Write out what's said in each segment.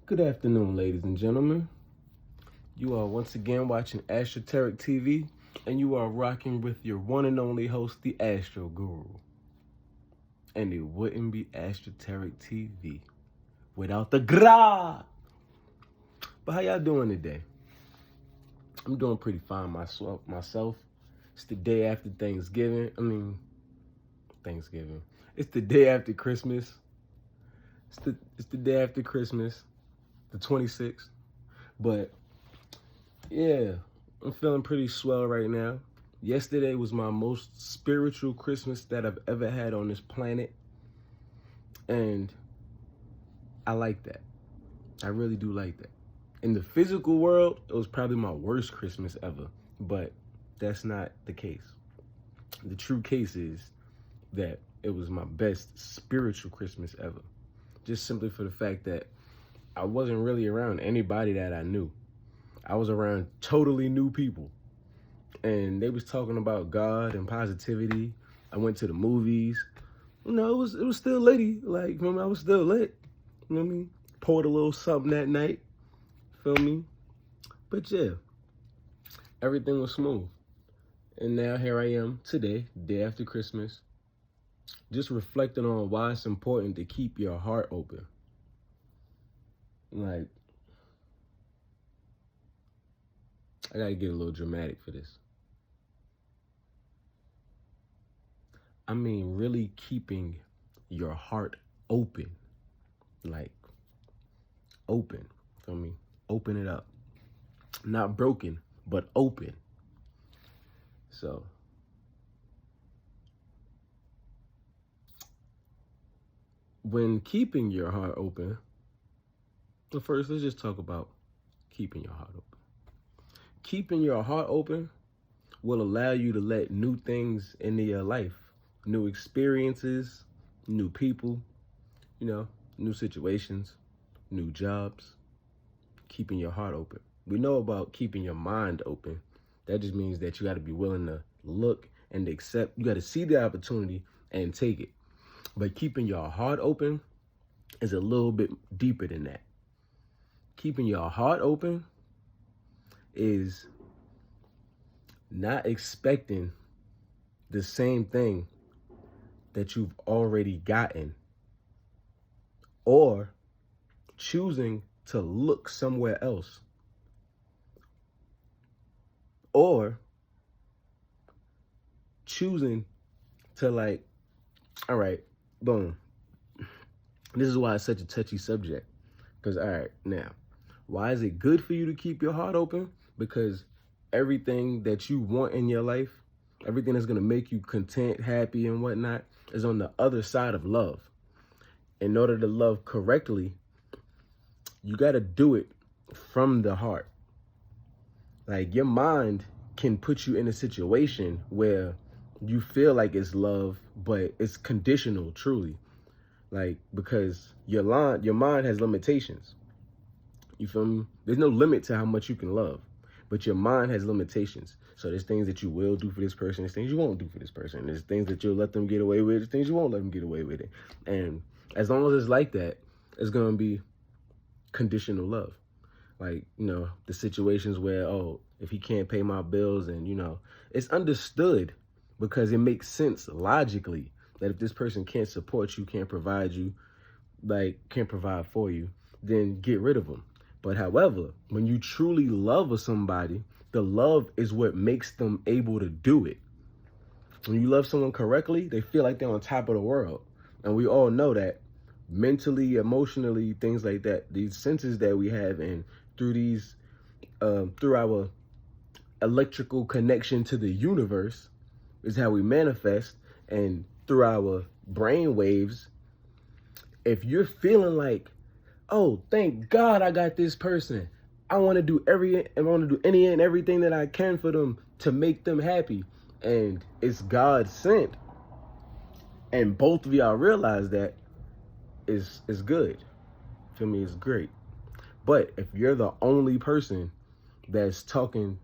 Good afternoon, ladies and gentlemen. You are once again watching Astroteric TV, and you are rocking with your one and only host, the Astro Guru. And it wouldn't be Astroteric TV without the gra. But how y'all doing today? I'm doing pretty fine myself. It's the day after Thanksgiving. Thanksgiving. It's the day after Christmas. It's the day after Christmas, the 26th. But yeah, I'm feeling pretty swell right now. Yesterday was my most spiritual Christmas that I've ever had on this planet. And I like that. I really do like that. In the physical world, it was probably my worst Christmas ever. But that's not the case. The true case is that it was my best spiritual Christmas ever. Just simply for the fact that I wasn't really around anybody that I knew. I was around totally new people, and they was talking about God and positivity. I went to the movies. It was still litty. Like, remember, I was still lit. You know what I mean? Poured a little something that night. Feel me? But yeah, everything was smooth. And now here I am today, day after Christmas, just reflecting on why it's important to keep your heart open. Like, I gotta get a little dramatic for this. I mean, really keeping your heart open. Like, open. Feel me? Open it up. Not broken, but open. So, when keeping your heart open, well, first, let's just talk about keeping your heart open. Keeping your heart open will allow you to let new things into your life, new experiences, new people, new situations, new jobs. Keeping your heart open. We know about keeping your mind open. That just means that you got to be willing to look and accept. You got to see the opportunity and take it. But keeping your heart open is a little bit deeper than that. Keeping your heart open is not expecting the same thing that you've already gotten, or choosing to look somewhere else, or choosing to, like, all right, boom. This is why it's such a touchy subject. Because, all right, now, why is it good for you to keep your heart open? Because everything that you want in your life, everything that's going to make you content, happy, and whatnot, is on the other side of love. In order to love correctly, you got to do it from the heart. Like, your mind can put you in a situation where you feel like it's love, but it's conditional, truly. Like, because your mind has limitations. You feel me? There's no limit to how much you can love, but your mind has limitations. So there's things that you will do for this person. There's things you won't do for this person. There's things that you'll let them get away with. There's things you won't let them get away with it. And as long as it's like that, it's going to be conditional love. Like, the situations where, if he can't pay my bills, and, it's understood because it makes sense logically that if this person can't support you, can't provide for you, then get rid of them. But however, when you truly love somebody, the love is what makes them able to do it. When you love someone correctly, they feel like they're on top of the world. And we all know that mentally, emotionally, things like that, these senses that we have, and through our electrical connection to the universe is how we manifest, and through our brain waves, if you're feeling like, oh, thank God I got this person, I want to do any and everything that I can for them to make them happy, and it's God sent, and both of y'all realize that, is good. For me, it's great. But if you're the only person that's talking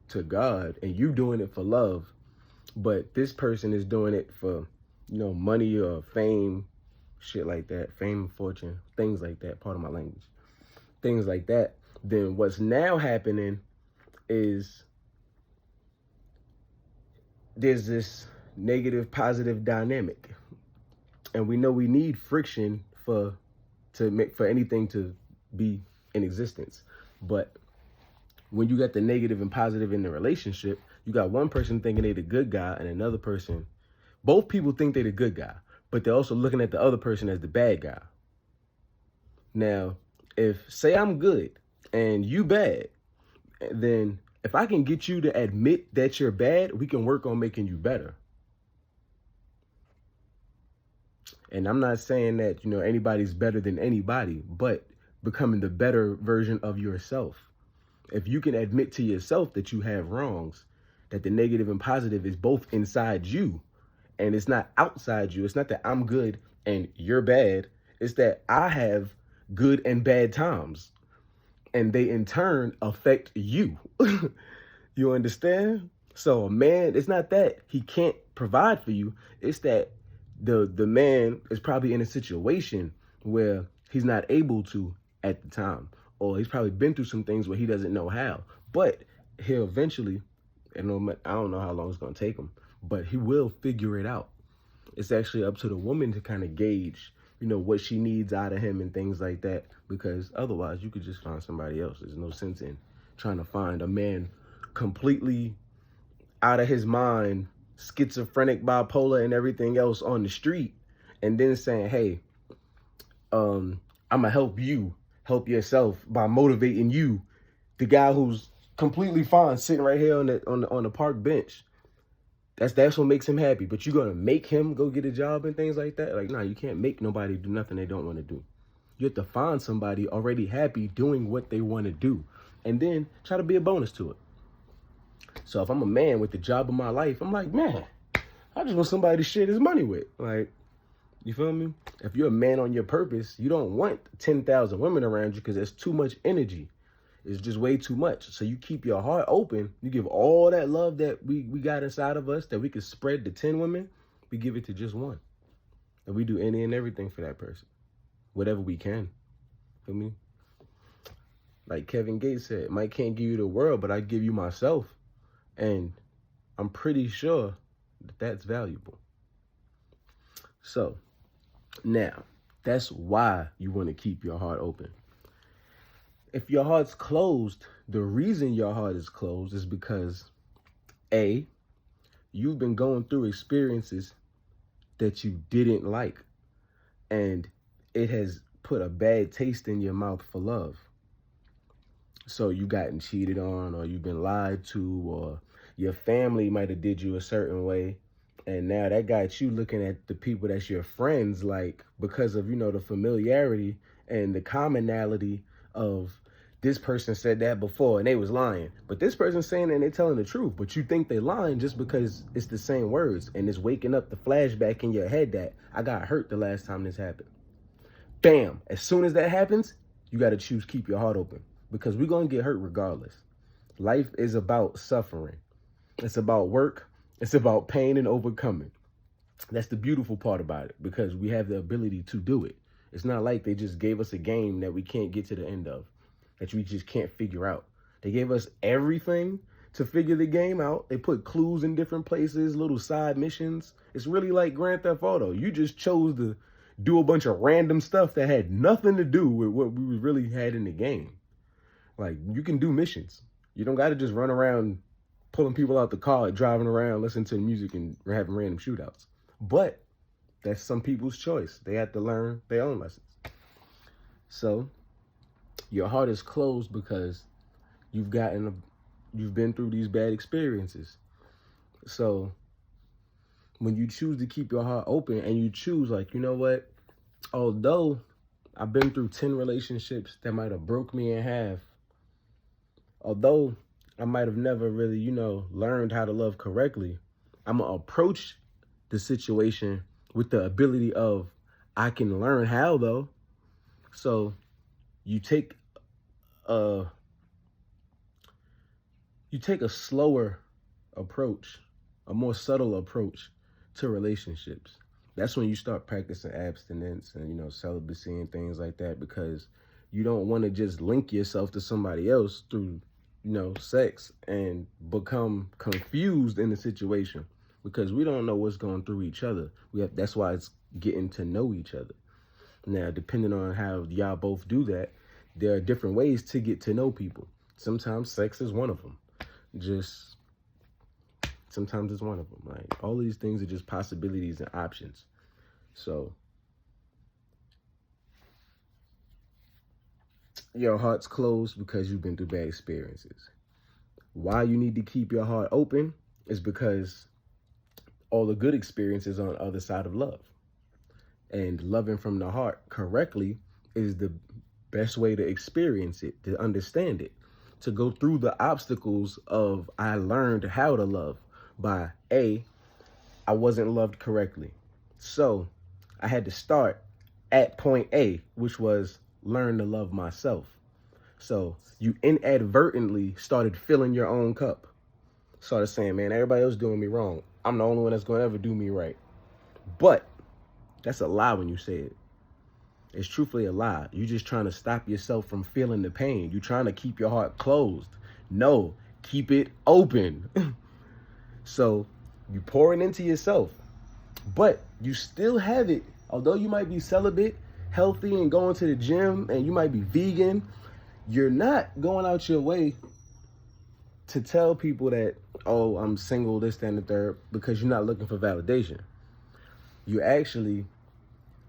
to God and you doing it for love, but this person is doing it for, money or fame, shit like that, fame, fortune, things like that, part of my language. things like that, then what's now happening is there's this negative positive dynamic, and we know we need friction for anything to be in existence. But when you got the negative and positive in the relationship, you got one person thinking they're the good guy and another person, both people think they're the good guy, but they're also looking at the other person as the bad guy. Now, if say I'm good and you bad, then if I can get you to admit that you're bad, we can work on making you better. And I'm not saying that, anybody's better than anybody, but becoming the better version of yourself. If you can admit to yourself that you have wrongs, that the negative and positive is both inside you and it's not outside you. It's not that I'm good and you're bad. It's that I have good and bad times, and they in turn affect you. You understand? So a man, it's not that he can't provide for you. It's that the man is probably in a situation where he's not able to at the time, or he's probably been through some things where he doesn't know how. But he'll eventually, and I don't know how long it's going to take him, but he will figure it out. It's actually up to the woman to kind of gauge, what she needs out of him and things like that, because otherwise you could just find somebody else. There's no sense in trying to find a man completely out of his mind, schizophrenic, bipolar, and everything else on the street, and then saying, hey, I'm gonna help you help yourself by motivating you, the guy who's completely fine sitting right here on the park bench. That's what makes him happy. But you're gonna make him go get a job and things like that? Like, nah, you can't make nobody do nothing they don't want to do. You have to find somebody already happy doing what they want to do, and then try to be a bonus to it. So if I'm a man with the job of my life, I'm like, man, I just want somebody to share this money with. Like, you feel me? If you're a man on your purpose, you don't want 10,000 women around you because there's too much energy. It's just way too much. So you keep your heart open. You give all that love that we got inside of us that we could spread to 10 women. We give it to just one. And we do any and everything for that person. Whatever we can. Feel me? Like Kevin Gates said, Mike can't give you the world, but I give you myself. And I'm pretty sure that that's valuable. So now, that's why you want to keep your heart open. If your heart's closed, the reason your heart is closed is because, A, you've been going through experiences that you didn't like, and it has put a bad taste in your mouth for love. So you gotten cheated on, or you've been lied to, or your family might have did you a certain way, and now that got you looking at the people that's your friends, like, because of, the familiarity and the commonality of this person said that before and they was lying, but this person's saying it and they're telling the truth, but you think they lying just because it's the same words, and it's waking up the flashback in your head that I got hurt the last time this happened. Bam! As soon as that happens, you got to choose keep your heart open, because we're going to get hurt regardless. Life is about suffering. It's about work. It's about pain and overcoming. That's the beautiful part about it, because we have the ability to do it. It's not like they just gave us a game that we can't get to the end of, that we just can't figure out. They gave us everything to figure the game out. They put clues in different places, little side missions. It's really like Grand Theft Auto. You just chose to do a bunch of random stuff that had nothing to do with what we really had in the game. Like, you can do missions. You don't got to just run around pulling people out the car, driving around, listening to music, and having random shootouts. But that's some people's choice. They have to learn their own lessons. So your heart is closed because you've been through these bad experiences. So when you choose to keep your heart open, and you choose, like, you know what, although I've been through 10 relationships that might have broke me in half, although I might have never really, learned how to love correctly, I'm going to approach the situation with the ability of, I can learn how, though. So you take a slower approach, a more subtle approach to relationships. That's when you start practicing abstinence and, celibacy and things like that, because You don't want to just link yourself to somebody else through, sex and become confused in the situation, because we don't know what's going through each other. That's why it's getting to know each other. Now, depending on how y'all both do that, there are different ways to get to know people. Sometimes sex is one of them. Sometimes it's one of them. Like, all these things are just possibilities and options. So your heart's closed because you've been through bad experiences. Why you need to keep your heart open is because all the good experiences on the other side of love. And loving from the heart correctly is the best way to experience it, to understand it, to go through the obstacles of I learned how to love by I wasn't loved correctly. So I had to start at point A, which was learn to love myself. So you inadvertently started filling your own cup. Started saying, man, everybody else doing me wrong. I'm the only one that's going to ever do me right. But that's a lie when you say it. It's truthfully a lie. You're just trying to stop yourself from feeling the pain. You're trying to keep your heart closed. No, keep it open. So you're pouring into yourself, but you still have it. Although you might be celibate, healthy, and going to the gym, and you might be vegan, you're not going out your way to tell people that, oh, I'm single, this, that, and the third, because you're not looking for validation. You're actually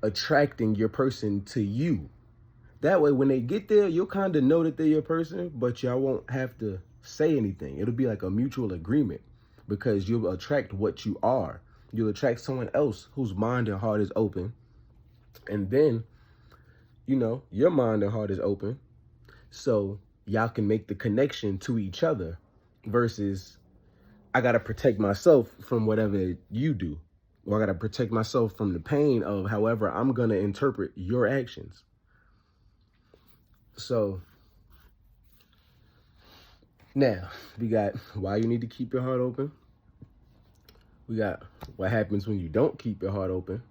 attracting your person to you. That way, when they get there, you'll kind of know that they're your person, but y'all won't have to say anything. It'll be like a mutual agreement, because you'll attract what you are. You'll attract someone else whose mind and heart is open. And then, your mind and heart is open. So y'all can make the connection to each other versus I got to protect myself from whatever you do. Or I got to protect myself from the pain of however I'm going to interpret your actions. So now we got why you need to keep your heart open. We got what happens when you don't keep your heart open.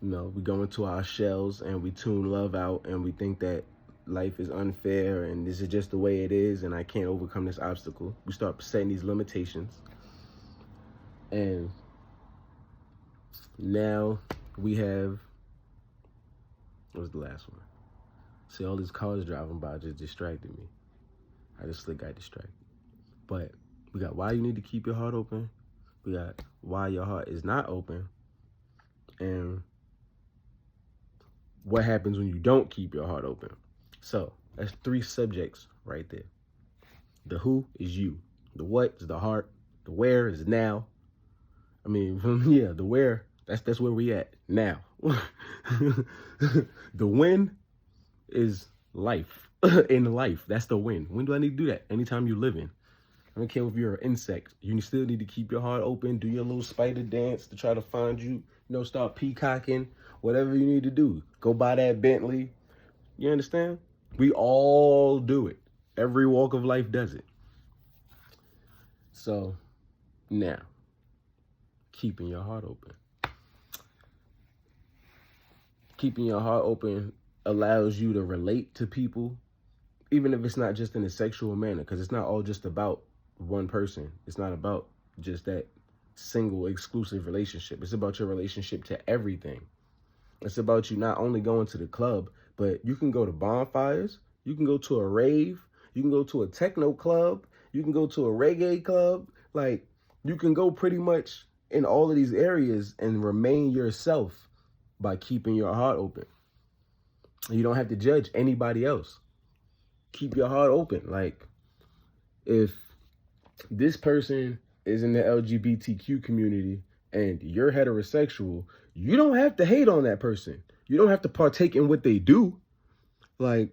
We go into our shells and we tune love out and we think that life is unfair and this is just the way it is and I can't overcome this obstacle. We start setting these limitations. And now we have, what was the last one? See, all these cars driving by just distracted me. I just got distracted. But we got why you need to keep your heart open. We got why your heart is not open. And what happens when you don't keep your heart open. So that's 3 subjects right there. The who is you. The what is the heart. The where is now. The where, that's where we at now. The when is life. In life, that's the when. When do I need to do that? Anytime you're living. I don't care if you're an insect. You still need to keep your heart open. Do your little spider dance to try to find you. Start peacocking. Whatever you need to do. Go buy that Bentley. You understand? We all do it. Every walk of life does it. So, now, keeping your heart open. Keeping your heart open allows you to relate to people, even if it's not just in a sexual manner, because it's not all just about one person. It's not about just that single exclusive relationship. It's about your relationship to everything. It's about you not only going to the club, but you can go to bonfires, you can go to a rave, you can go to a techno club, you can go to a reggae club. Like, you can go pretty much in all of these areas and remain yourself by keeping your heart open. You don't have to judge anybody else. Keep your heart open. Like, if this person is in the LGBTQ community and you're heterosexual, you don't have to hate on that person. You don't have to partake in what they do. But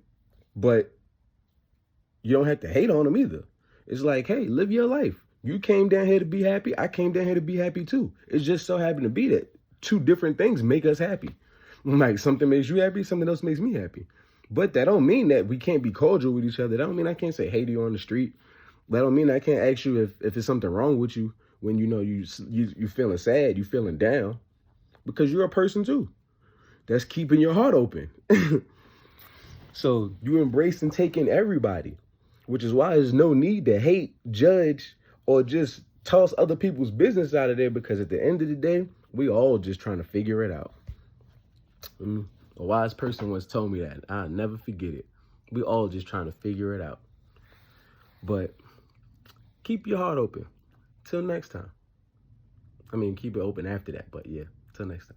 you don't have to hate on them either. It's like, hey, live your life. You came down here to be happy. I came down here to be happy too. It just so happened to be that 2 different things make us happy. Like, something makes you happy, something else makes me happy. But that don't mean that we can't be cordial with each other. That don't mean I can't say hey to you on the street. That don't mean I can't ask you if there's something wrong with you when you feeling sad, you feeling down, because you're a person too. That's keeping your heart open. So you embrace and take in everybody, which is why there's no need to hate, judge, or just toss other people's business out of there, because at the end of the day, we all just trying to figure it out. A wise person once told me that. I'll never forget it. We all just trying to figure it out. But keep your heart open. Till next time. I mean, keep it open after that, but yeah, till next time.